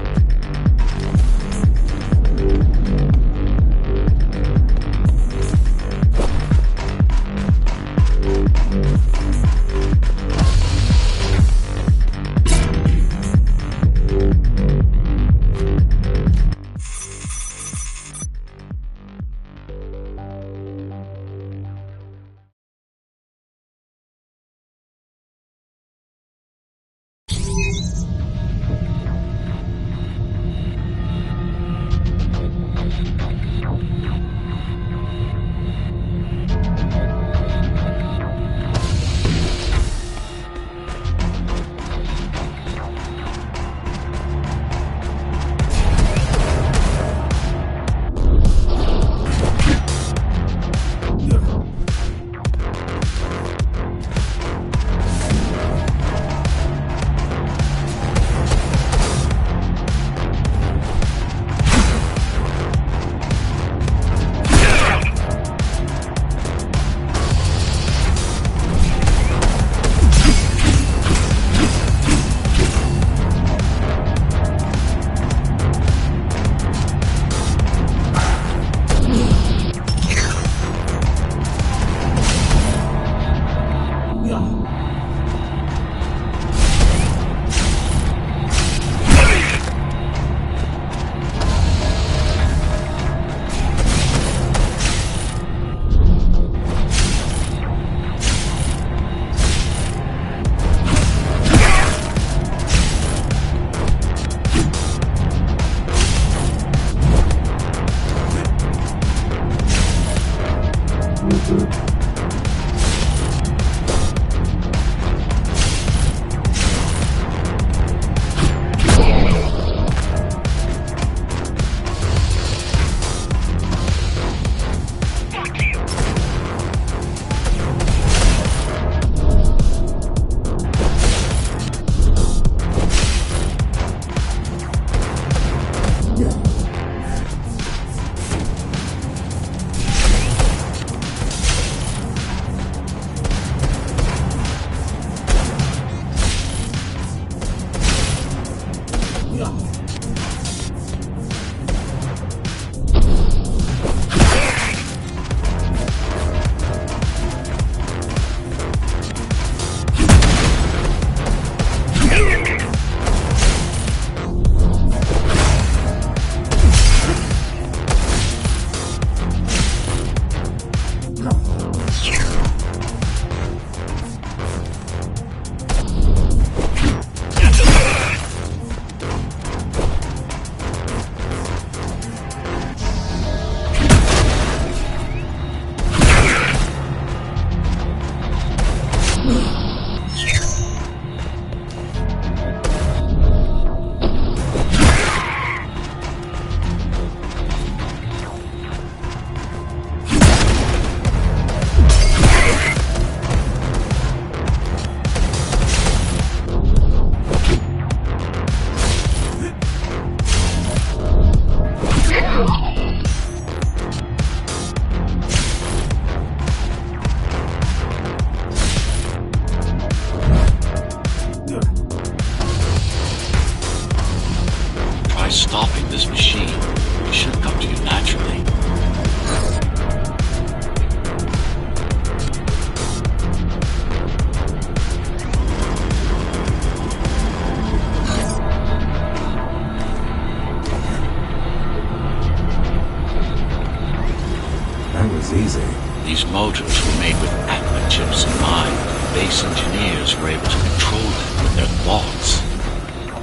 motors were made with Atma chips in mind. Base engineers were able to control them with their thoughts.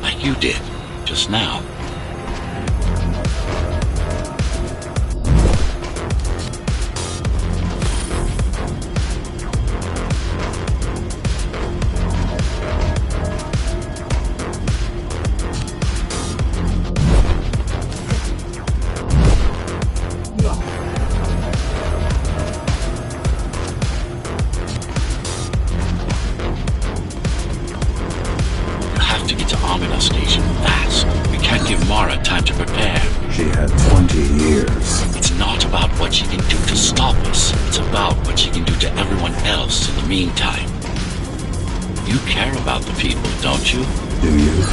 Like you did, just now. Station fast. We can't give Mara time to prepare. She had 20 years. It's not about what she can do to stop us. It's about what she can do to everyone else in the meantime. You care about the people, don't you? Do you?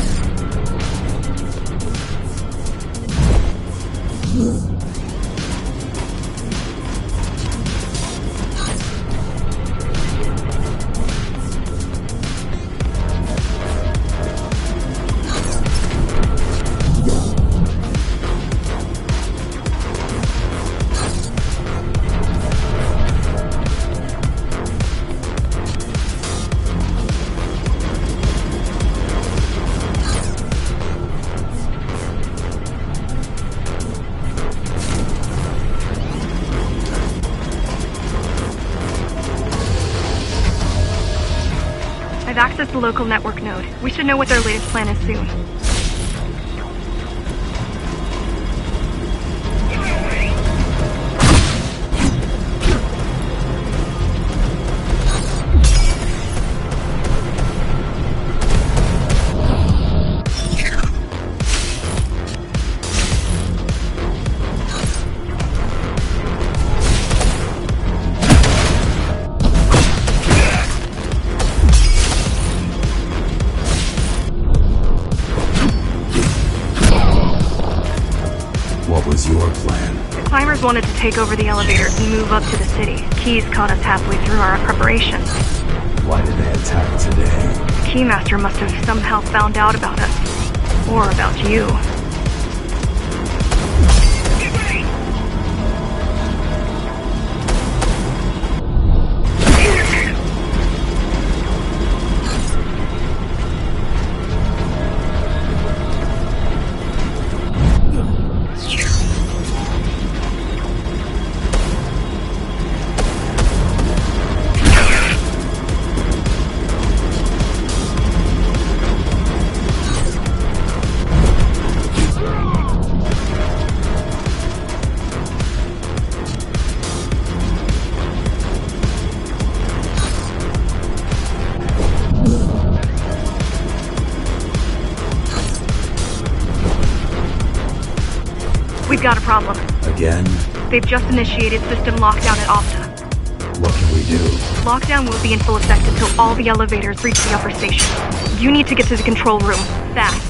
I've accessed the local network node. We should know what their latest plan is soon. What was your plan? The climbers wanted to take over the elevators and move up to the city. Keys caught us halfway through our preparations. Why did they attack today? The Keymaster must have somehow found out about us. Or about you. We've got a problem. Again? They've just initiated system lockdown at Opta. What can we do? Lockdown will be in full effect until all the elevators reach the upper station. You need to get to the control room, fast.